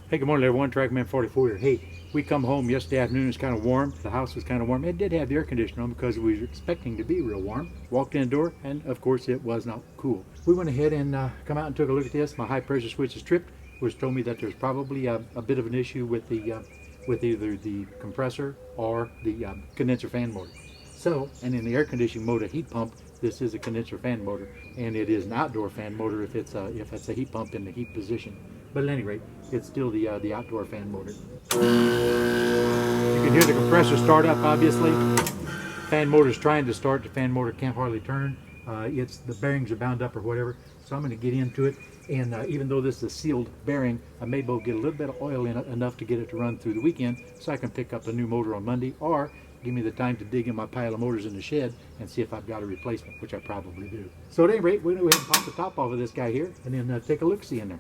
Hey, good morning everyone, Trackman 44 here. Hey, we come home yesterday afternoon, it's kind of warm. The house was kind of warm. It did have the air conditioner on because we were expecting to be real warm. Walked in the door and of course it was not cool. We went ahead and come out and took a look at this. My high pressure switch is tripped, which told me that there's probably a bit of an issue with the with either the compressor or the condenser fan motor. So, and in the air conditioning mode, a heat pump, this is a condenser fan motor, and it is an outdoor fan motor if it's a heat pump in the heat position. But at any rate, it's still the outdoor fan motor. You can hear the compressor start up, obviously. Fan motor's trying to start. The fan motor can't hardly turn. It's the bearings are bound up or whatever. So I'm going to get into it. And even though this is a sealed bearing, I may be able to get a little bit of oil in it, enough to get it to run through the weekend so I can pick up a new motor on Monday, or give me the time to dig in my pile of motors in the shed and see if I've got a replacement, which I probably do. So at any rate, we're going to go ahead and pop the top off of this guy here and then take a look-see in there.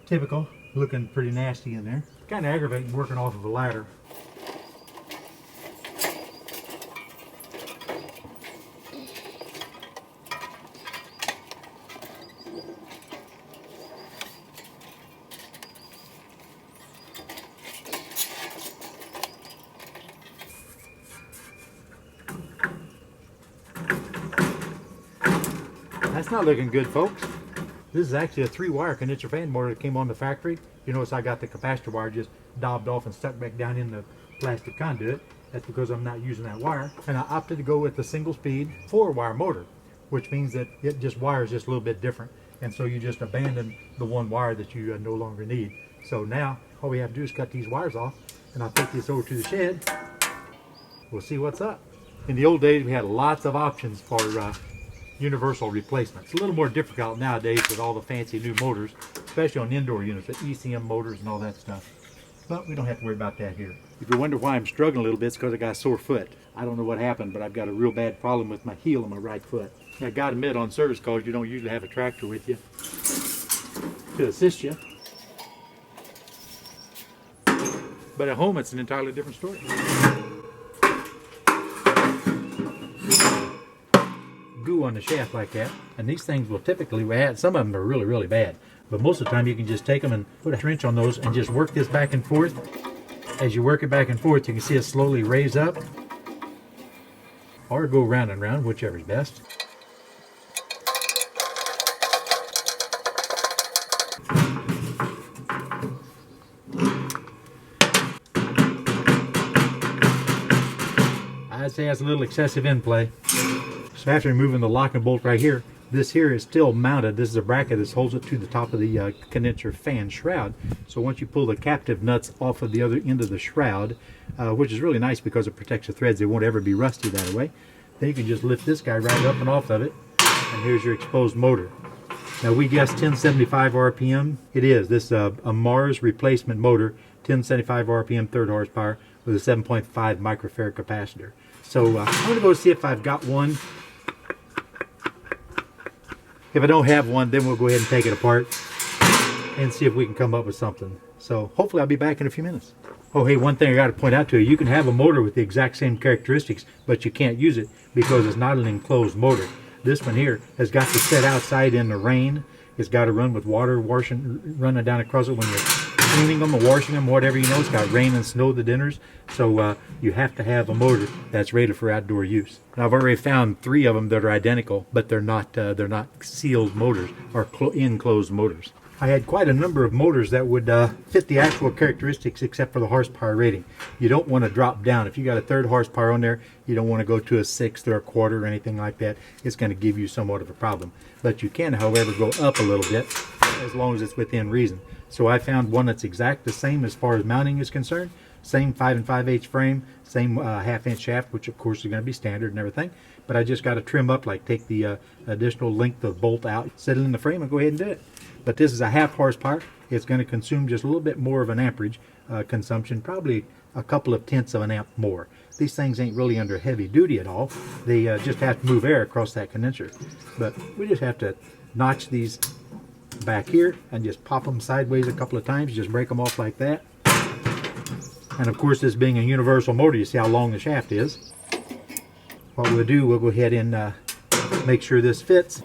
Typical, looking pretty nasty in there. Kind of aggravating working off of a ladder. That's not looking good, folks. This is actually a 3-wire condenser fan motor that came on the factory. You notice I got the capacitor wire just daubed off and stuck back down in the plastic conduit. That's because I'm not using that wire. And I opted to go with the single speed 4-wire motor, which means that it just wires just a little bit different. And so you just abandon the one wire that you no longer need. So now all we have to do is cut these wires off, and I'll take this over to the shed. We'll see what's up. In the old days, we had lots of options for universal replacements. It's a little more difficult nowadays with all the fancy new motors, especially on indoor units, the ECM motors and all that stuff. But we don't have to worry about that here. If you wonder why I'm struggling a little bit, it's because I got a sore foot. I don't know what happened, but I've got a real bad problem with my heel on my right foot. I got to admit, on service calls, you don't usually have a tractor with you to assist you. But at home, it's an entirely different story. Goo on the shaft like that, and these things will typically, some of them are really, really bad, but most of the time you can just take them and put a wrench on those and just work this back and forth. As you work it back and forth, you can see it slowly raise up or go round and round, whichever is best. I'd say that's a little excessive in play. So after removing the lock and bolt right here, this here is still mounted. This is a bracket that holds it to the top of the condenser fan shroud. So once you pull the captive nuts off of the other end of the shroud, which is really nice because it protects the threads, they won't ever be rusty that way. Then you can just lift this guy right up and off of it, and here's your exposed motor. Now we guessed 1075 RPM. It is. This is a Mars replacement motor, 1075 RPM, 3rd horsepower, with a 7.5 microfarad capacitor. So I'm going to go see if I've got one. If I don't have one, then we'll go ahead and take it apart and see if we can come up with something. So hopefully I'll be back in a few minutes. Oh, hey, one thing I got to point out to you, you can have a motor with the exact same characteristics, but you can't use it because it's not an enclosed motor. This one here has got to sit outside in the rain. It's got to run with water running down across it when you're cleaning them or washing them, whatever, you know. It's got rain and snow the dinners, so you have to have a motor that's rated for outdoor use. Now, I've already found 3 of them that are identical, but they're not sealed motors or enclosed motors. I had quite a number of motors that would fit the actual characteristics except for the horsepower rating. You don't want to drop down. If you got a 3rd horsepower on there, you don't want to go to a 6th or a 1/4 or anything like that. It's going to give you somewhat of a problem. But you can, however, go up a little bit as long as it's within reason. So I found one that's exact the same as far as mounting is concerned. Same 5 5/8 frame, same 1/2-inch shaft, which of course is going to be standard and everything. But I just got to trim up, like take the additional length of bolt out, set it in the frame, and go ahead and do it. But this is a 1/2 horsepower. It's going to consume just a little bit more of an amperage consumption, probably a couple of tenths of an amp more. These things ain't really under heavy duty at all. They just have to move air across that condenser. But we just have to notch these back here and just pop them sideways a couple of times, just break them off like that. And of course, this being a universal motor, you see how long the shaft is. What we'll do, we'll go ahead and make sure this fits.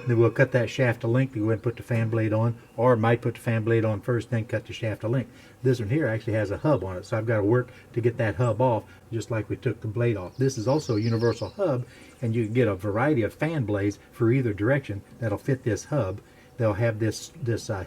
Then we'll cut that shaft to length to go ahead and put the fan blade on, or might put the fan blade on first, then cut the shaft to length. This one here actually has a hub on it, so I've got to work to get that hub off, just like we took the blade off. This is also a universal hub, and you can get a variety of fan blades for either direction that'll fit this hub. They'll have this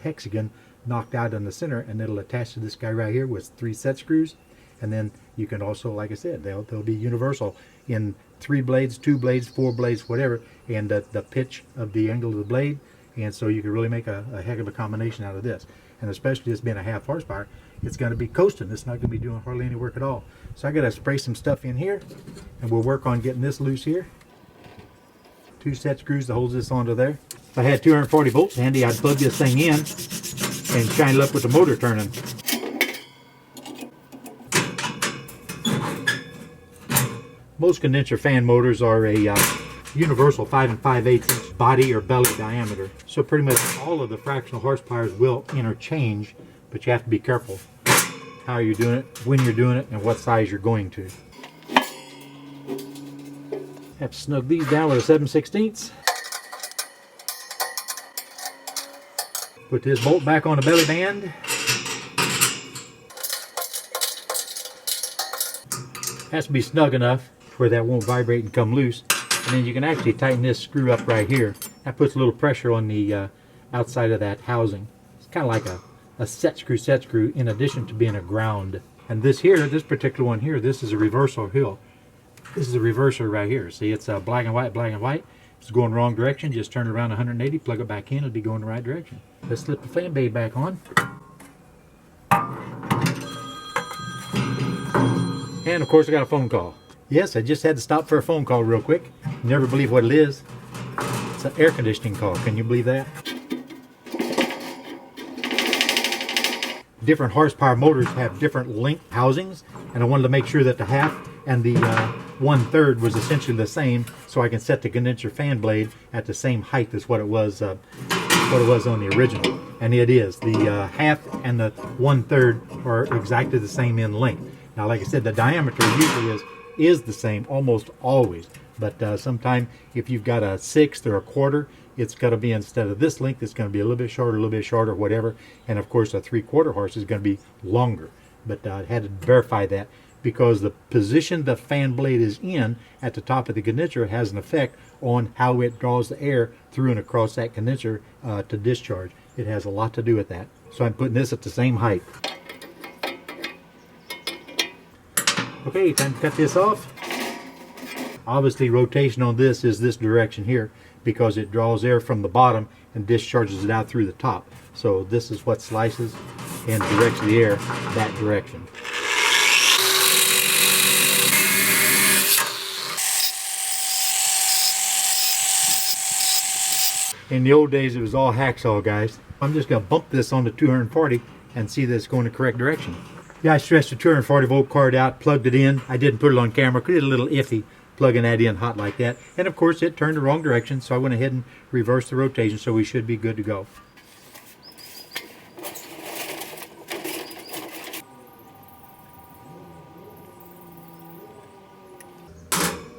hexagon knocked out in the center, and it'll attach to this guy right here with 3 set screws. And then you can also, like I said, they'll be universal in 3 blades, 2 blades, 4 blades, whatever, and the pitch of the angle of the blade. And so you can really make a heck of a combination out of this. And especially this being a 1/2 horsepower, it's going to be coasting. It's not going to be doing hardly any work at all. So I got to spray some stuff in here, and we'll work on getting this loose here. 2 set screws that holds this onto there. If I had 240 volts handy, I'd plug this thing in and shine it up with the motor turning. Most condenser fan motors are a universal 5 5/8 inch body or belly diameter. So pretty much all of the fractional horsepowers will interchange, but you have to be careful how you're doing it, when you're doing it, and what size you're going to. Have to snug these down with a 7/16. Put this bolt back on the belly band. Has to be snug enough where that won't vibrate and come loose. And then you can actually tighten this screw up right here. That puts a little pressure on the outside of that housing. It's kind of like a set screw in addition to being a ground. And this here, this particular one here, this is a reversal hill. This is a reverser right here. See, it's black and white, black and white. If it's going the wrong direction, just turn it around 180, plug it back in, it'll be going the right direction. Let's slip the fan blade back on. And of course I got a phone call. Yes, I just had to stop for a phone call real quick. Never believe what it is. It's an air conditioning call. Can you believe that? Different horsepower motors have different length housings, and I wanted to make sure that the 1/2 and the 1/3 was essentially the same, so I can set the condenser fan blade at the same height as what it was on the original. And it is. The 1/2 and the 1/3 are exactly the same in length. Now, like I said, the diameter usually is the same almost always, but sometime if you've got a 1/6 or a 1/4, it's got to be, instead of this length, it's going to be a little bit shorter, whatever. And of course a 3/4 horse is going to be longer, but I had to verify that because the position the fan blade is in at the top of the condenser has an effect on how it draws the air through and across that condenser to discharge. It has a lot to do with that. So I'm putting this at the same height. Okay, time to cut this off. Obviously rotation on this is this direction here because it draws air from the bottom and discharges it out through the top. So this is what slices and directs the air that direction. In the old days it was all hacksaw, guys. I'm just going to bump this on to 240 and see that it's going the correct direction. Yeah, I stretched the 240 volt cord out, plugged it in. I didn't put it on camera because it's a little iffy plugging that in hot like that. And of course it turned the wrong direction, so I went ahead and reversed the rotation, so we should be good to go.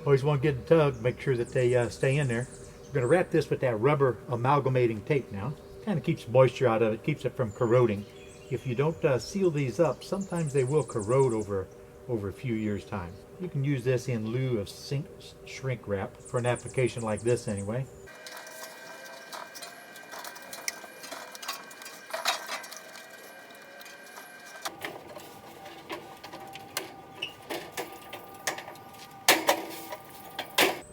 Always want to get the tug, make sure that they stay in there. We're going to wrap this with that rubber amalgamating tape now. Kind of keeps moisture out of it, keeps it from corroding. If you don't seal these up, sometimes they will corrode over a few years' time. You can use this in lieu of shrink wrap for an application like this anyway.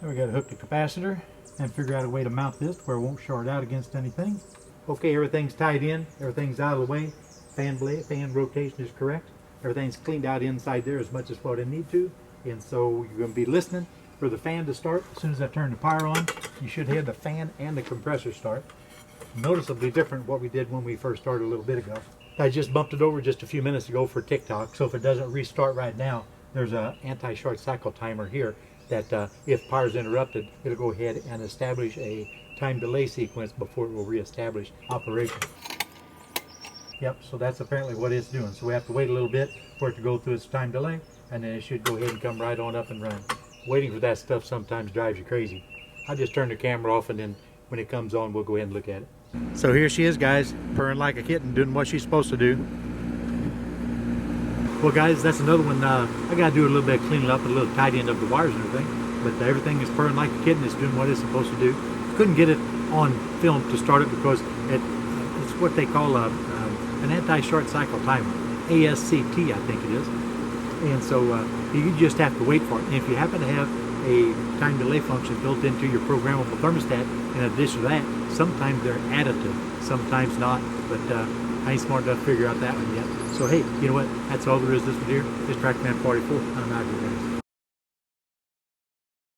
Then we got to hook the capacitor and figure out a way to mount this where it won't short out against anything. Okay, everything's tied in, everything's out of the way. Fan rotation is correct. Everything's cleaned out inside there as much as what I need to. And so you're going to be listening for the fan to start. As soon as I turn the power on, you should hear the fan and the compressor start. Noticeably different what we did when we first started a little bit ago. I just bumped it over just a few minutes ago for TikTok, so if it doesn't restart right now, there's an anti-short cycle timer here that if power is interrupted, it'll go ahead and establish a time delay sequence before it will reestablish operation. Yep, so that's apparently what it's doing. So we have to wait a little bit for it to go through its time delay, and then it should go ahead and come right on up and run. Waiting for that stuff sometimes drives you crazy. I just turn the camera off and then when it comes on, we'll go ahead and look at it. So here she is, guys, purring like a kitten, doing what she's supposed to do. Well, guys, that's another one. I got to do a little bit of cleaning up, a little tidying of the wires and everything. But everything is purring like a kitten. It's doing what it's supposed to do. Couldn't get it on film to start it because it's what they call an anti-short cycle timer, ASCT, I think it is. And so you just have to wait for it. And if you happen to have a time delay function built into your programmable thermostat, in addition to that, sometimes they're additive, sometimes not. But I ain't smart enough to figure out that one yet. So hey, you know what? That's all there is this video. This is Trackman 44. I'm out here.